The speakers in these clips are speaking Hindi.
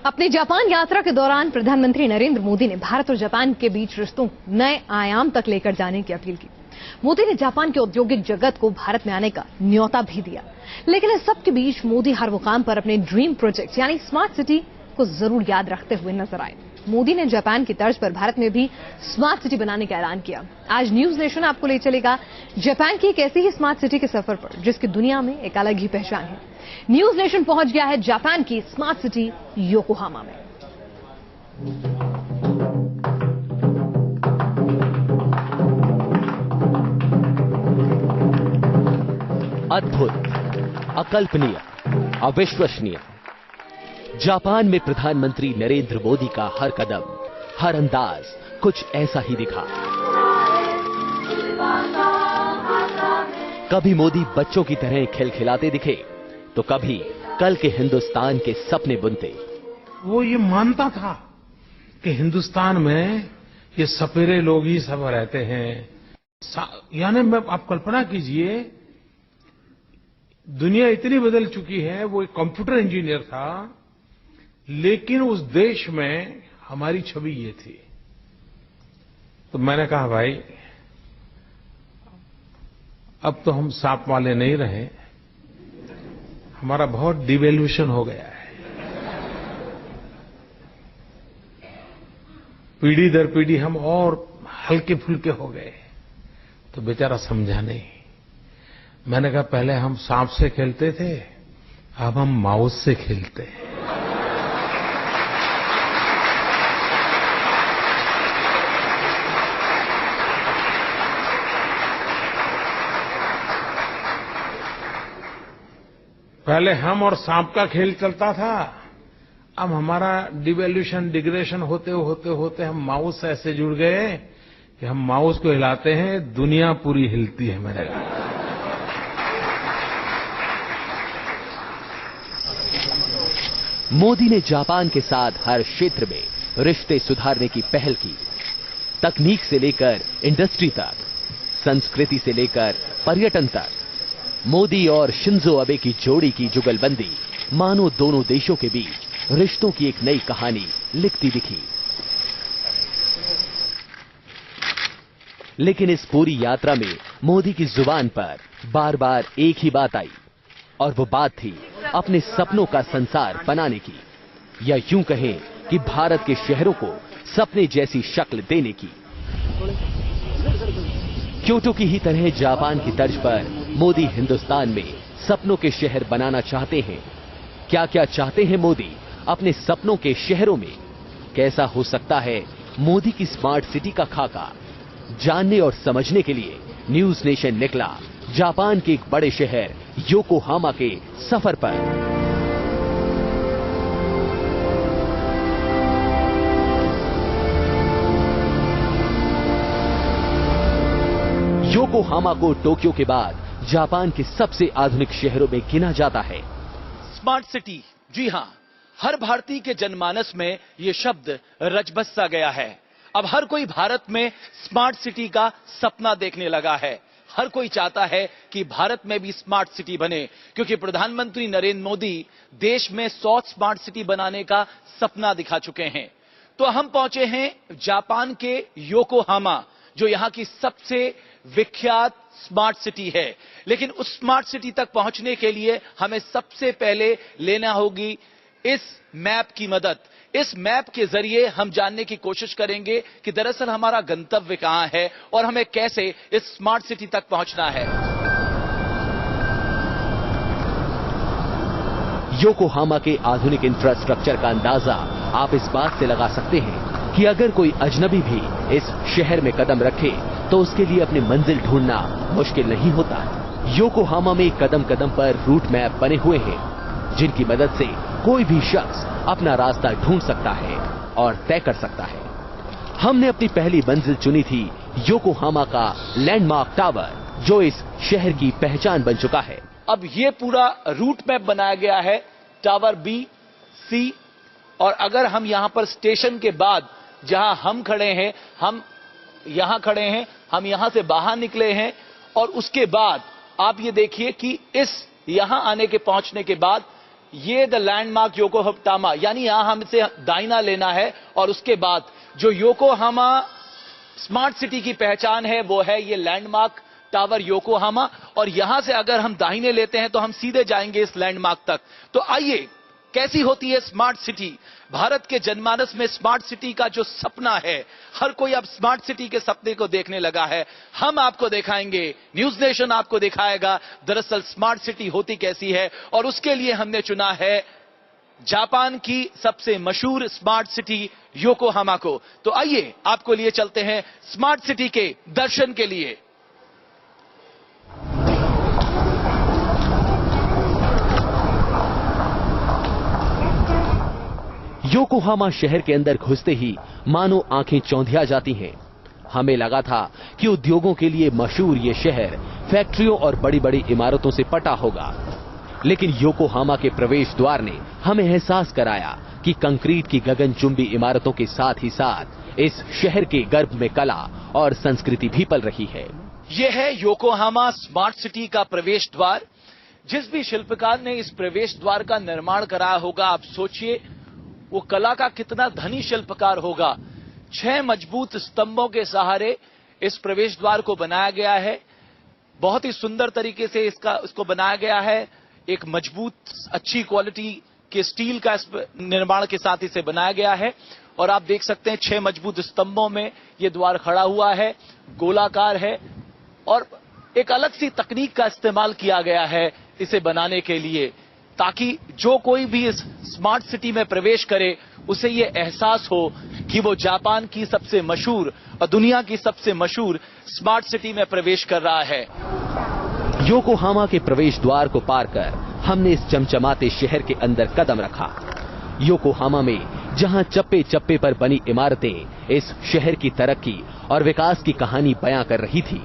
अपनी जापान यात्रा के दौरान प्रधानमंत्री नरेंद्र मोदी ने भारत और जापान के बीच रिश्तों नए आयाम तक लेकर जाने की अपील की। मोदी ने जापान के औद्योगिक जगत को भारत में आने का न्योता भी दिया, लेकिन इस सब के बीच मोदी हर मुकाम पर अपने ड्रीम प्रोजेक्ट यानी स्मार्ट सिटी को जरूर याद रखते हुए नजर आए। मोदी ने जापान की तर्ज पर भारत में भी स्मार्ट सिटी बनाने का ऐलान किया। आज न्यूज नेशन आपको ले चलेगा जापान की एक ऐसी ही स्मार्ट सिटी के सफर पर जिसकी दुनिया में एक अलग ही पहचान है। न्यूज नेशन पहुंच गया है जापान की स्मार्ट सिटी योकोहामा में। अद्भुत, अकल्पनीय, अविश्वसनीय। जापान में प्रधानमंत्री नरेंद्र मोदी का हर कदम, हर अंदाज कुछ ऐसा ही दिखा। कभी मोदी बच्चों की तरह खिलखिलाते दिखे तो कभी कल के हिंदुस्तान के सपने बुनते। वो ये मानता था कि हिंदुस्तान में ये सपेरे लोग ही सब रहते हैं। यानी आप कल्पना कीजिए, दुनिया इतनी बदल चुकी है। वो एक कंप्यूटर इंजीनियर था, लेकिन उस देश में हमारी छवि ये थी। तो मैंने कहा, भाई अब तो हम सांप वाले नहीं रहे, हमारा बहुत डिवेल्यूशन हो गया है। पीढ़ी दर पीढ़ी हम और हल्के फुल्के हो गए। तो बेचारा समझा नहीं। मैंने कहा, पहले हम सांप से खेलते थे, अब हम माउस से खेलते हैं। पहले हम और सांप का खेल चलता था, अब हमारा डिवेल्यूशन डिग्रेडेशन होते होते हम माउस से ऐसे जुड़ गए कि हम माउस को हिलाते हैं, दुनिया पूरी हिलती है। मैंने कहा, मोदी ने जापान के साथ हर क्षेत्र में रिश्ते सुधारने की पहल की। तकनीक से लेकर इंडस्ट्री तक, संस्कृति से लेकर पर्यटन तक। मोदी और शिंजो अबे की जोड़ी की जुगलबंदी मानो दोनों देशों के बीच रिश्तों की एक नई कहानी लिखती दिखी। लेकिन इस पूरी यात्रा में मोदी की जुबान पर बार बार एक ही बात आई, और वो बात थी अपने सपनों का संसार बनाने की, या यूं कहें कि भारत के शहरों को सपने जैसी शक्ल देने की। क्योटो की ही तरह जापान की तर्ज पर मोदी हिंदुस्तान में सपनों के शहर बनाना चाहते हैं। क्या क्या चाहते हैं मोदी अपने सपनों के शहरों में? कैसा हो सकता है मोदी की स्मार्ट सिटी का खाका? जानने और समझने के लिए न्यूज नेशन निकला जापान के एक बड़े शहर योकोहामा के सफर पर। योकोहामा को टोक्यो के बाद जापान के सबसे आधुनिक शहरों में गिना जाता है। स्मार्ट सिटी, जी हां, हर भारतीय के जनमानस में यह शब्द रच बसा गया है। अब हर कोई भारत में स्मार्ट सिटी का सपना देखने लगा है। हर कोई चाहता है कि भारत में भी स्मार्ट सिटी बने, क्योंकि प्रधानमंत्री नरेंद्र मोदी देश में 100 स्मार्ट सिटी बनाने का सपना दिखा चुके हैं। तो हम पहुंचे हैं जापान के योकोहामा, जो यहां की सबसे विख्यात स्मार्ट सिटी है। लेकिन उस स्मार्ट सिटी तक पहुंचने के लिए हमें सबसे पहले लेना होगी इस मैप की मदद। इस मैप के जरिए हम जानने की कोशिश करेंगे कि दरअसल हमारा गंतव्य कहां है और हमें कैसे इस स्मार्ट सिटी तक पहुंचना है। योकोहामा के आधुनिक इंफ्रास्ट्रक्चर का अंदाजा आप इस बात से लगा सकते हैं कि अगर कोई अजनबी भी इस शहर में कदम रखे तो उसके लिए अपनी मंजिल ढूंढना मुश्किल नहीं होता। योकोहामा में कदम कदम पर रूट मैप बने हुए हैं, जिनकी मदद से कोई भी शख्स अपना रास्ता ढूंढ सकता है और तय कर सकता है। हमने अपनी पहली मंजिल चुनी थी योकोहामा का लैंडमार्क टावर, जो इस शहर की पहचान बन चुका है। अब ये पूरा रूट मैप बनाया गया है टावर बी, सी, और अगर हम यहां पर स्टेशन के बाद जहां हम खड़े हैं, हम यहां खड़े हैं, हम यहां से बाहर निकले हैं और उसके बाद आप ये देखिए कि इस यहां आने के पहुंचने के बाद ये द लैंडमार्क योकोहामा, यानी यहां हमसे दाहिना लेना है और उसके बाद जो योकोहामा स्मार्ट सिटी की पहचान है वो है ये लैंडमार्क टावर योकोहामा। और यहां से अगर हम दाहिने लेते हैं तो हम सीधे जाएंगे इस लैंडमार्क तक। तो आइए, कैसी होती है स्मार्ट सिटी। भारत के जनमानस में स्मार्ट सिटी का जो सपना है, हर कोई अब स्मार्ट सिटी के सपने को देखने लगा है। हम आपको दिखाएंगे, न्यूज नेशन आपको दिखाएगा दरअसल स्मार्ट सिटी होती कैसी है। और उसके लिए हमने चुना है जापान की सबसे मशहूर स्मार्ट सिटी योकोहामा को। तो आइए आपको लिए चलते हैं स्मार्ट सिटी के दर्शन के लिए। योकोहामा शहर के अंदर घुसते ही मानो आंखें चौंधिया जाती हैं। हमें लगा था कि उद्योगों के लिए मशहूर ये शहर फैक्ट्रियों और बड़ी बड़ी इमारतों से पटा होगा, लेकिन योकोहामा के प्रवेश द्वार ने हमें एहसास कराया कि कंक्रीट की गगनचुंबी इमारतों के साथ ही साथ इस शहर के गर्भ में कला और संस्कृति भी पल रही है। यह है योकोहामा स्मार्ट सिटी का प्रवेश द्वार। जिस भी शिल्पकार ने इस प्रवेश द्वार का निर्माण कराया होगा, आप सोचिए वो कला का कितना धनी शिल्पकार होगा। 6 मजबूत स्तंभों के सहारे इस प्रवेश द्वार को बनाया गया है। बहुत ही सुंदर तरीके से इसको बनाया गया है। एक मजबूत अच्छी क्वालिटी के स्टील का निर्माण के साथ इसे बनाया गया है। और आप देख सकते हैं 6 मजबूत स्तंभों में यह द्वार खड़ा हुआ है, गोलाकार है और एक अलग सी तकनीक का इस्तेमाल किया गया है इसे बनाने के लिए, ताकि जो कोई भी इस स्मार्ट सिटी में प्रवेश करे उसे ये एहसास हो कि वो जापान की सबसे मशहूर और दुनिया की सबसे मशहूर स्मार्ट सिटी में प्रवेश कर रहा है। योकोहामा के प्रवेश द्वार को पार कर हमने इस चमचमाते शहर के अंदर कदम रखा। योकोहामा में जहां चप्पे चप्पे पर बनी इमारतें इस शहर की तरक्की और विकास की कहानी बयां कर रही थी,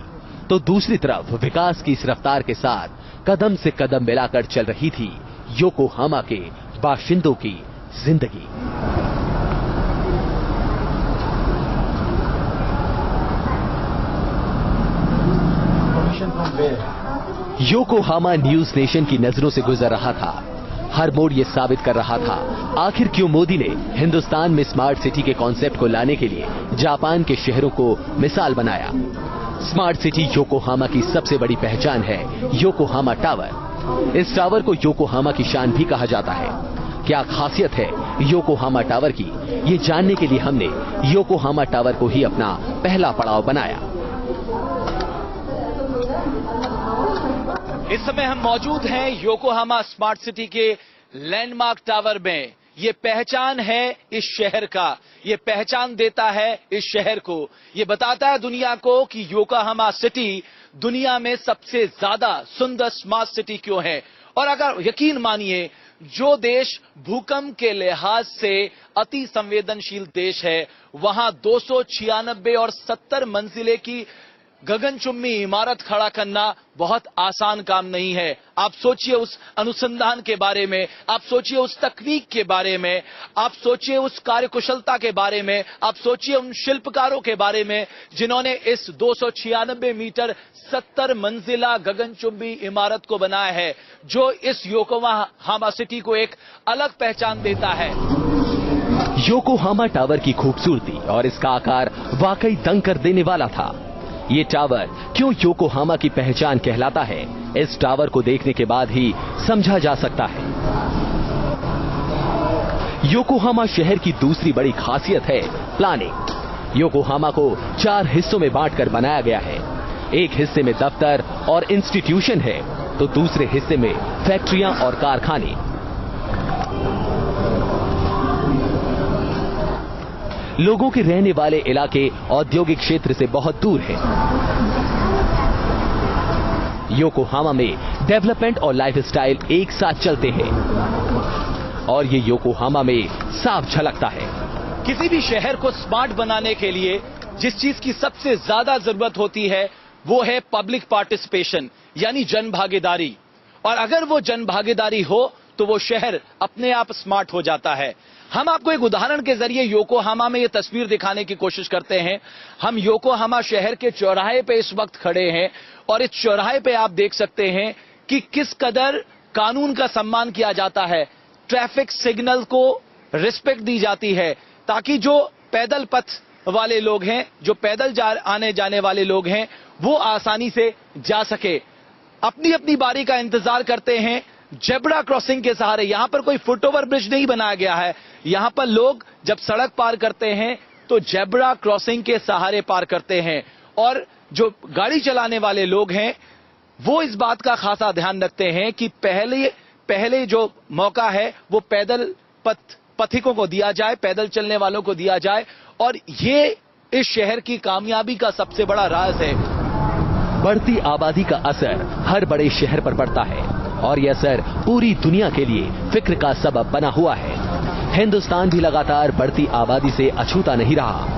तो दूसरी तरफ विकास की इस रफ्तार के साथ कदम से कदम मिलाकर चल रही थी योकोहामा के बाशिंदों की जिंदगी। योकोहामा न्यूज नेशन की नजरों से गुजर रहा था। हर मोड़ ये साबित कर रहा था आखिर क्यों मोदी ने हिंदुस्तान में स्मार्ट सिटी के कॉन्सेप्ट को लाने के लिए जापान के शहरों को मिसाल बनाया। स्मार्ट सिटी योकोहामा की सबसे बड़ी पहचान है योकोहामा टावर। इस टावर को योकोहामा की शान भी कहा जाता है। क्या खासियत है योकोहामा टावर की, ये जानने के लिए हमने योकोहामा टावर को ही अपना पहला पड़ाव बनाया। इस समय हम मौजूद हैं योकोहामा स्मार्ट सिटी के लैंडमार्क टावर में। ये पहचान है इस शहर का, ये पहचान देता है इस शहर को, ये बताता है दुनिया को कि योकोहामा सिटी दुनिया में सबसे ज्यादा सुंदर स्मार्ट सिटी क्यों है। और अगर यकीन मानिए, जो देश भूकंप के लिहाज से अति संवेदनशील देश है, वहां 296 और 70 मंजिले की गगनचुंबी इमारत खड़ा करना बहुत आसान काम नहीं है। आप सोचिए उस अनुसंधान के बारे में, आप सोचिए उस तकनीक के बारे में, आप सोचिए उस कार्यकुशलता के बारे में, आप सोचिए उन शिल्पकारों के बारे में जिन्होंने इस 296 मीटर 70 मंजिला गगनचुंबी इमारत को बनाया है, जो इस योकोहामा सिटी को एक अलग पहचान देता है। योकोहामा टावर की खूबसूरती और इसका आकार वाकई दंग कर देने वाला था। ये टावर क्यों योकोहामा की पहचान कहलाता है, इस टावर को देखने के बाद ही समझा जा सकता है। योकोहामा शहर की दूसरी बड़ी खासियत है प्लानिंग। योकोहामा को 4 हिस्सों में बांटकर बनाया गया है। एक हिस्से में दफ्तर और इंस्टीट्यूशन है, तो दूसरे हिस्से में फैक्ट्रियां और कारखाने। लोगों के रहने वाले इलाके औद्योगिक क्षेत्र से बहुत दूर हैं। योकोहामा में डेवलपमेंट और लाइफस्टाइल एक साथ चलते हैं और ये योकोहामा में साफ झलकता है। किसी भी शहर को स्मार्ट बनाने के लिए जिस चीज की सबसे ज्यादा जरूरत होती है वो है पब्लिक पार्टिसिपेशन, यानी जन भागीदारी। और अगर वो जन भागीदारी हो तो वो शहर अपने आप स्मार्ट हो जाता है। हम आपको एक उदाहरण के जरिए योकोहामा में यह तस्वीर दिखाने की कोशिश करते हैं। हम योकोहामा शहर के चौराहे पे इस वक्त खड़े हैं और इस चौराहे पे आप देख सकते हैं कि किस कदर कानून का सम्मान किया जाता है, ट्रैफिक सिग्नल को रिस्पेक्ट दी जाती है, ताकि जो पैदल पथ वाले लोग हैं, जो पैदल आने जाने वाले लोग हैं, वो आसानी से जा सके, अपनी अपनी बारी का इंतजार करते हैं। जेब्रा क्रॉसिंग के सहारे, यहां पर कोई फुटओवर ब्रिज नहीं बनाया गया है, यहां पर लोग जब सड़क पार करते हैं तो जेब्रा क्रॉसिंग के सहारे पार करते हैं। और जो गाड़ी चलाने वाले लोग हैं वो इस बात का खासा ध्यान रखते हैं कि पहले जो मौका है वो पैदल पथिकों को दिया जाए, पैदल चलने वालों को दिया जाए। और ये इस शहर की कामयाबी का सबसे बड़ा राज है। बढ़ती आबादी का असर हर बड़े शहर पर पड़ता है और यह असर पूरी दुनिया के लिए फिक्र का सबब बना हुआ है। हिंदुस्तान भी लगातार बढ़ती आबादी से अछूता नहीं रहा।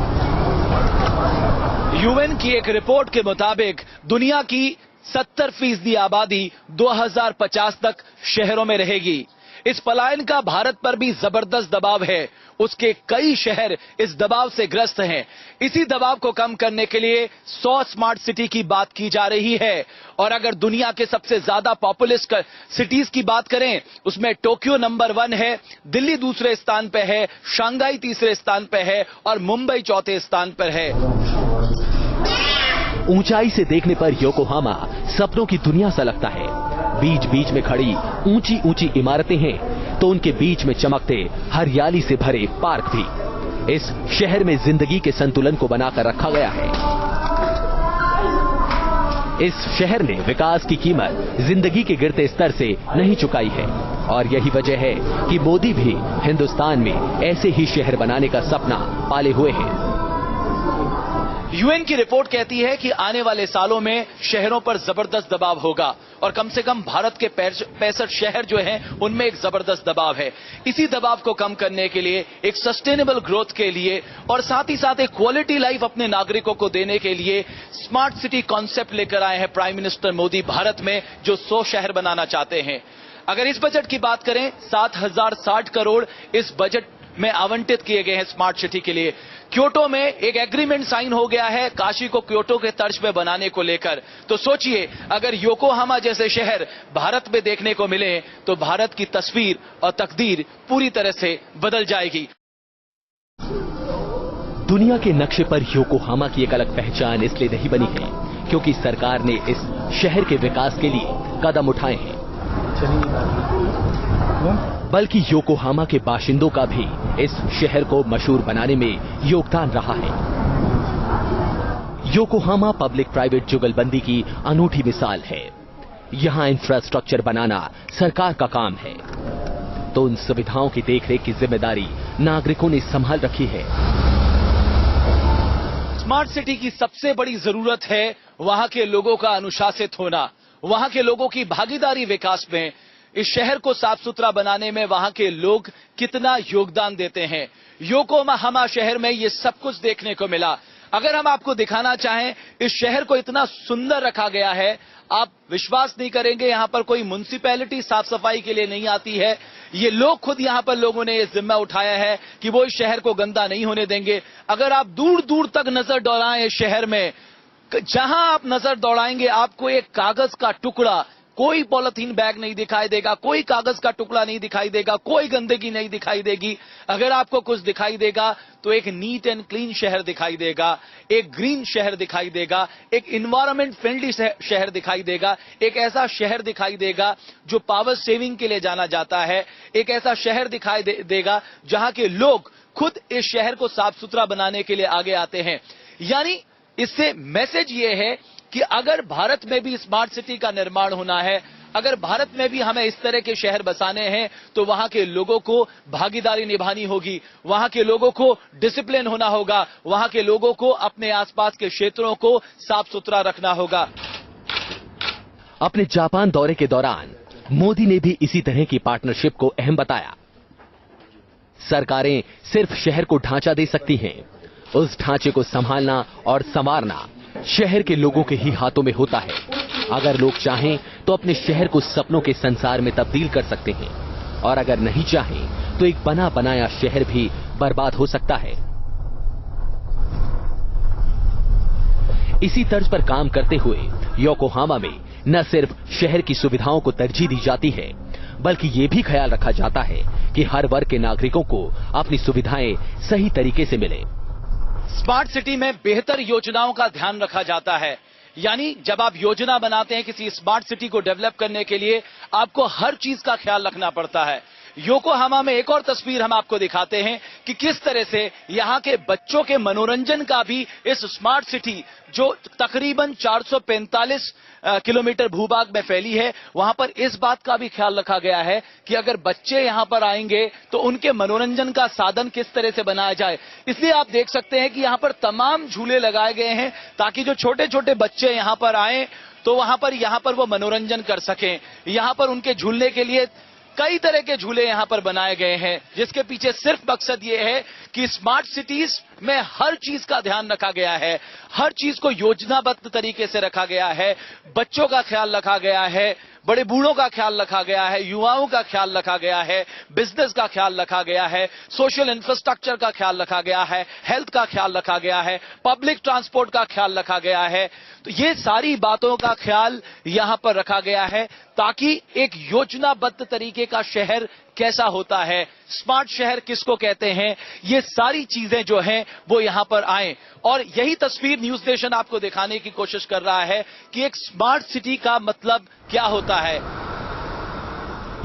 यूएन की एक रिपोर्ट के मुताबिक दुनिया की 70% आबादी 2050 तक शहरों में रहेगी। इस पलायन का भारत पर भी जबरदस्त दबाव है। उसके कई शहर इस दबाव से ग्रस्त हैं। इसी दबाव को कम करने के लिए 100 स्मार्ट सिटी की बात की जा रही है। और अगर दुनिया के सबसे ज्यादा पॉपुलस सिटीज की बात करें, उसमें टोक्यो नंबर 1 है, दिल्ली दूसरे स्थान पर है, शंघाई तीसरे स्थान पर है और मुंबई चौथे स्थान पर है। ऊंचाई से देखने पर योकोहामा सपनों की दुनिया सा लगता है। बीच बीच में खड़ी ऊंची ऊंची इमारतें हैं तो उनके बीच में चमकते हरियाली से भरे पार्क भी। इस शहर में जिंदगी के संतुलन को बनाकर रखा गया है। इस शहर ने विकास की कीमत जिंदगी के गिरते स्तर से नहीं चुकाई है और यही वजह है कि मोदी भी हिंदुस्तान में ऐसे ही शहर बनाने का सपना पाले हुए हैं। यूएन की रिपोर्ट कहती है कि आने वाले सालों में शहरों पर जबरदस्त दबाव होगा और कम से कम भारत के 65 शहर जो हैं उनमें एक जबरदस्त दबाव है। इसी दबाव को कम करने के लिए, एक सस्टेनेबल ग्रोथ के लिए और साथ ही साथ एक क्वालिटी लाइफ अपने नागरिकों को देने के लिए स्मार्ट सिटी कॉन्सेप्ट लेकर आए हैं प्राइम मिनिस्टर मोदी भारत में, जो 100 शहर बनाना चाहते हैं। अगर इस बजट की बात करें, 7060 करोड़ इस बजट में आवंटित किए गए हैं स्मार्ट सिटी के लिए। क्योटो में एक एग्रीमेंट साइन हो गया है काशी को क्योटो के तर्ज पे बनाने को लेकर। तो सोचिए, अगर योकोहामा जैसे शहर भारत में देखने को मिले तो भारत की तस्वीर और तकदीर पूरी तरह से बदल जाएगी। दुनिया के नक्शे पर योकोहामा की एक अलग पहचान इसलिए नहीं बनी है क्योंकि सरकार ने इस शहर के विकास के लिए कदम उठाए हैं, बल्कि योकोहामा के बाशिंदों का भी इस शहर को मशहूर बनाने में योगदान रहा है। योकोहामा पब्लिक प्राइवेट जुगलबंदी की अनूठी मिसाल है। यहां इंफ्रास्ट्रक्चर बनाना सरकार का काम है तो उन सुविधाओं की देखरेख की जिम्मेदारी नागरिकों ने संभाल रखी है। स्मार्ट सिटी की सबसे बड़ी जरूरत है वहां के लोगों का अनुशासित होना, वहां के लोगों की भागीदारी विकास में। इस शहर को साफ सुथरा बनाने में वहां के लोग कितना योगदान देते हैं। योकोहामा शहर में ये सब कुछ देखने को मिला। अगर हम आपको दिखाना चाहें, इस शहर को इतना सुंदर रखा गया है, आप विश्वास नहीं करेंगे, यहां पर कोई म्युनिसिपैलिटी साफ सफाई के लिए नहीं आती है। ये लोग खुद यहां पर लोगों ने ये जिम्मा उठाया है कि वो इस शहर को गंदा नहीं होने देंगे। अगर आप दूर दूर तक नजर दौड़ाएं इस शहर में, जहां आप नजर दौड़ाएंगे आपको एक कागज का टुकड़ा, कोई पॉलिथीन बैग नहीं दिखाई देगा, कोई कागज का टुकड़ा नहीं दिखाई देगा, कोई गंदगी नहीं दिखाई देगी। अगर आपको कुछ दिखाई देगा तो एक नीट एंड क्लीन शहर दिखाई देगा, एक ग्रीन शहर दिखाई देगा, एक एनवायरनमेंट फ्रेंडली शहर दिखाई देगा, एक ऐसा शहर दिखाई देगा जो पावर सेविंग के लिए जाना जाता है, एक ऐसा शहर दिखाई देगा जहां के लोग खुद इस शहर को साफ सुथरा बनाने के लिए आगे आते हैं। यानी इससे मैसेज ये है कि अगर भारत में भी स्मार्ट सिटी का निर्माण होना है, अगर भारत में भी हमें इस तरह के शहर बसाने हैं तो वहां के लोगों को भागीदारी निभानी होगी, वहां के लोगों को डिसिप्लिन होना होगा, वहां के लोगों को अपने आसपास के क्षेत्रों को साफ सुथरा रखना होगा। अपने जापान दौरे के दौरान मोदी ने भी इसी तरह की पार्टनरशिप को अहम बताया। सरकारें सिर्फ शहर को ढांचा दे सकती हैं, उस ढांचे को संभालना और संवारना शहर के लोगों के ही हाथों में होता है। अगर लोग चाहें तो अपने शहर को सपनों के संसार में तब्दील कर सकते हैं। और अगर नहीं चाहें तो एक बना बनाया शहर भी बर्बाद हो सकता है। इसी तर्ज पर काम करते हुए योकोहामा में न सिर्फ शहर की सुविधाओं को तरजीह दी जाती है, बल्कि ये भी ख्याल रखा जाता है कि हर वर्ग के नागरिकों को अपनी सुविधाएं सही तरीके से मिले। स्मार्ट सिटी में बेहतर योजनाओं का ध्यान रखा जाता है। यानी जब आप योजना बनाते हैं किसी स्मार्ट सिटी को डेवलप करने के लिए, आपको हर चीज का ख्याल रखना पड़ता है। योकोहामा में एक और तस्वीर हम आपको दिखाते हैं कि किस तरह से यहां के बच्चों के मनोरंजन का भी इस स्मार्ट सिटी, जो तकरीबन 445 किलोमीटर भूभाग में फैली है, वहां पर इस बात का भी ख्याल रखा गया है कि अगर बच्चे यहां पर आएंगे तो उनके मनोरंजन का साधन किस तरह से बनाया जाए। इसलिए आप देख सकते हैं कि यहां पर तमाम झूले लगाए गए हैं ताकि जो छोटे छोटे बच्चे यहां पर आए तो यहां पर वो मनोरंजन कर सकें। यहां पर उनके झूलने के लिए कई तरह के झूले यहां पर बनाए गए हैं, जिसके पीछे सिर्फ मकसद ये है कि स्मार्ट सिटीज में हर चीज का ध्यान रखा गया है, हर चीज को योजनाबद्ध तरीके से रखा गया है। बच्चों का ख्याल रखा गया है, बड़े बूढ़ों का ख्याल रखा गया है, युवाओं का ख्याल रखा गया है, बिजनेस का ख्याल रखा गया है, सोशल इंफ्रास्ट्रक्चर का ख्याल रखा गया है, हेल्थ का ख्याल रखा गया है, पब्लिक ट्रांसपोर्ट का ख्याल रखा गया है। तो ये सारी बातों का ख्याल यहां पर रखा गया है ताकि एक योजनाबद्ध तरीके का शहर कैसा होता है, स्मार्ट शहर किसको कहते हैं, ये सारी चीजें जो हैं वो यहां पर आए। और यही तस्वीर न्यूज नेशन आपको दिखाने की कोशिश कर रहा है कि एक स्मार्ट सिटी का मतलब क्या होता है।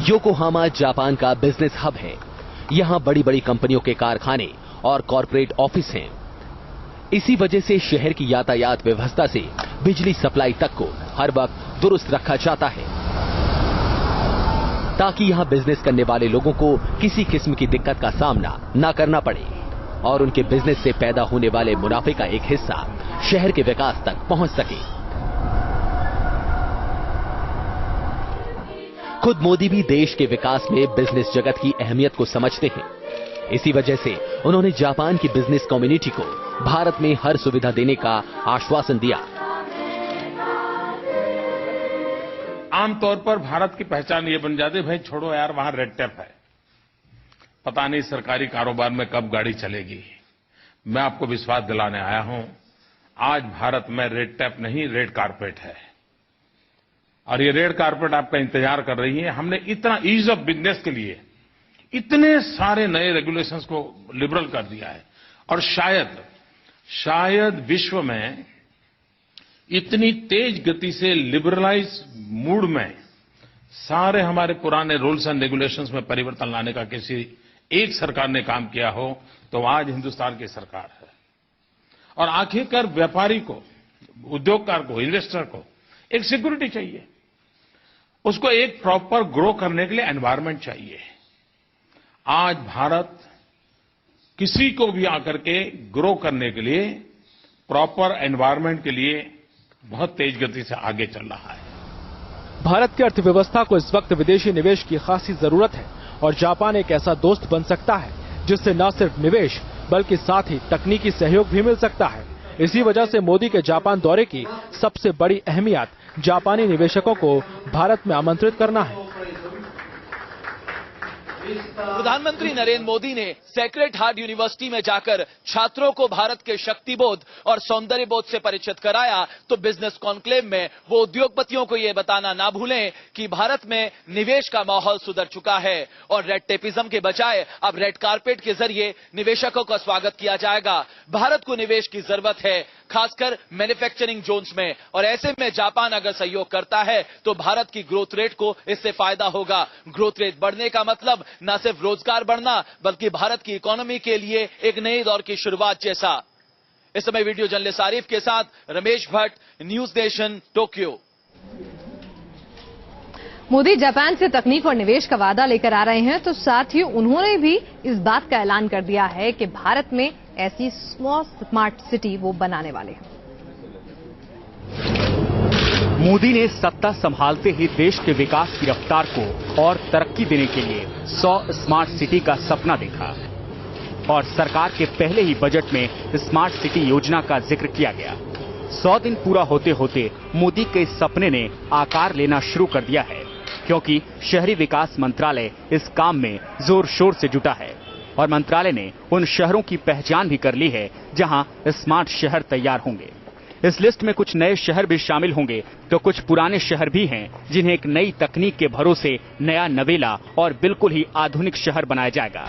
योकोहामा जापान का बिजनेस हब है। यहां बड़ी बड़ी कंपनियों के कारखाने और कॉरपोरेट ऑफिस हैं। इसी वजह से शहर की यातायात व्यवस्था से बिजली सप्लाई तक को हर वक्त दुरुस्त रखा जाता है ताकि यहां बिजनेस करने वाले लोगों को किसी किस्म की दिक्कत का सामना न करना पड़े और उनके बिजनेस से पैदा होने वाले मुनाफे का एक हिस्सा शहर के विकास तक पहुंच सके। खुद मोदी भी देश के विकास में बिजनेस जगत की अहमियत को समझते हैं। इसी वजह से उन्होंने जापान की बिजनेस कम्युनिटी को भारत में हर सुविधा देने का आश्वासन दिया। आमतौर पर भारत की पहचान ये बन जाती है, भाई छोड़ो यार, वहां रेड टेप है, पता नहीं सरकारी कारोबार में कब गाड़ी चलेगी। मैं आपको विश्वास दिलाने आया हूं, आज भारत में रेड टेप नहीं, रेड कारपेट है। और ये रेड कारपेट आपका इंतजार कर रही है। हमने इतना ईज ऑफ बिजनेस के लिए इतने सारे नए रेगुलेशंस को लिबरल कर दिया है और शायद विश्व में इतनी तेज गति से लिबरलाइज मूड में सारे हमारे पुराने रूल्स एंड रेगुलेशंस में परिवर्तन लाने का किसी एक सरकार ने काम किया हो तो आज हिंदुस्तान की सरकार है। और आखिरकार व्यापारी को, उद्योगकार को, इन्वेस्टर को एक सिक्योरिटी चाहिए, उसको एक प्रॉपर ग्रो करने के लिए एनवायरनमेंट चाहिए। आज भारत किसी को भी आकर के ग्रो करने के लिए, प्रॉपर एनवायरनमेंट के लिए बहुत तेज गति से आगे चल रहा है। भारत की अर्थव्यवस्था को इस वक्त विदेशी निवेश की खासी जरूरत है और जापान एक ऐसा दोस्त बन सकता है जिससे न सिर्फ निवेश बल्कि साथ ही तकनीकी सहयोग भी मिल सकता है। इसी वजह से मोदी के जापान दौरे की सबसे बड़ी अहमियत जापानी निवेशकों को भारत में आमंत्रित करना है। प्रधानमंत्री नरेंद्र मोदी ने सेक्रेड हार्ट यूनिवर्सिटी में जाकर छात्रों को भारत के शक्तिबोध और सौंदर्य बोध से परिचित कराया, तो बिजनेस कॉन्क्लेव में वो उद्योगपतियों को ये बताना ना भूलें कि भारत में निवेश का माहौल सुधर चुका है और रेड टेपिज्म के बजाय अब रेड कारपेट के जरिए निवेशकों का स्वागत किया जाएगा। भारत को निवेश की जरूरत है, खासकर मैन्युफैक्चरिंग जोन्स में, और ऐसे में जापान अगर सहयोग करता है तो भारत की ग्रोथ रेट को इससे फायदा होगा। ग्रोथ रेट बढ़ने का मतलब न सिर्फ रोजगार बढ़ना बल्कि भारत की इकोनॉमी के लिए एक नए दौर की शुरुआत जैसा। इस समय वीडियो जर्नलिस्ट आरिफ के साथ Ramesh Bhatt, news nation, Tokyo. Modi Japan से तकनीक और निवेश का वादा लेकर आ रहे हैं, तो साथ ही उन्होंने भी इस बात का ऐलान कर दिया है कि भारत में ऐसी स्मार्ट सिटी वो बनाने वाले हैं। मोदी ने सत्ता संभालते ही देश के विकास की रफ्तार को और तरक्की देने के लिए 100 स्मार्ट सिटी का सपना देखा और सरकार के पहले ही बजट में स्मार्ट सिटी योजना का जिक्र किया गया। 100 दिन पूरा होते होते मोदी के इस सपने ने आकार लेना शुरू कर दिया है। क्योंकि शहरी विकास मंत्रालय इस काम में जोर शोर से जुटा है और मंत्रालय ने उन शहरों की पहचान भी कर ली है जहां स्मार्ट शहर तैयार होंगे। इस लिस्ट में कुछ नए शहर भी शामिल होंगे तो कुछ पुराने शहर भी हैं जिन्हें एक नई तकनीक के भरोसे नया, नवेला और बिल्कुल ही आधुनिक शहर बनाया जाएगा।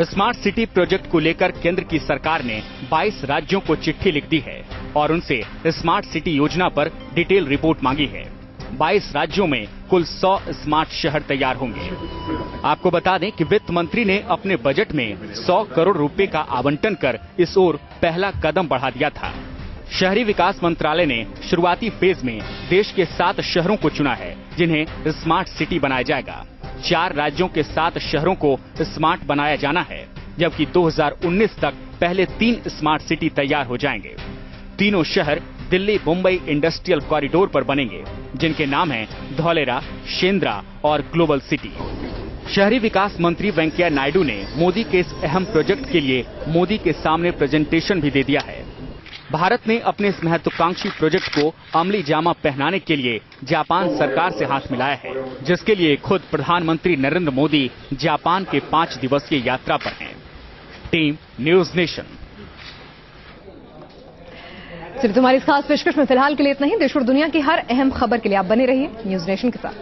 स्मार्ट सिटी प्रोजेक्ट को लेकर केंद्र की सरकार ने 22 राज्यों को चिट्ठी लिख दी है और उनसे स्मार्ट सिटी योजना पर डिटेल रिपोर्ट मांगी है। 22 राज्यों में कुल 100 स्मार्ट शहर तैयार होंगे। आपको बता दें कि वित्त मंत्री ने अपने बजट में 100 करोड़ रुपए का आवंटन कर इस ओर पहला कदम बढ़ा दिया था। शहरी विकास मंत्रालय ने शुरुआती फेज में देश के 7 शहरों को चुना है जिन्हें स्मार्ट सिटी बनाया जाएगा। 4 राज्यों के 7 शहरों को स्मार्ट बनाया जाना है, जबकि 2019 तक पहले 3 स्मार्ट सिटी तैयार हो जाएंगे। तीनों शहर दिल्ली मुंबई इंडस्ट्रियल कॉरिडोर पर बनेंगे, जिनके नाम हैं धौलेरा, शेंद्रा और ग्लोबल सिटी। शहरी विकास मंत्री वेंकैया नायडू ने मोदी के इस अहम प्रोजेक्ट के लिए मोदी के सामने प्रेजेंटेशन भी दे दिया है। भारत ने अपने इस महत्वाकांक्षी प्रोजेक्ट को अमली जामा पहनाने के लिए जापान सरकार से हाथ मिलाया है, जिसके लिए खुद प्रधानमंत्री नरेंद्र मोदी जापान के 5 दिवसीय यात्रा पर हैं। Team news nation. सिर्फ तुम्हारी इस खास पेशकश में फिलहाल के लिए इतना ही। देश और दुनिया की हर अहम खबर के लिए आप बने रहिए न्यूज नेशन के साथ।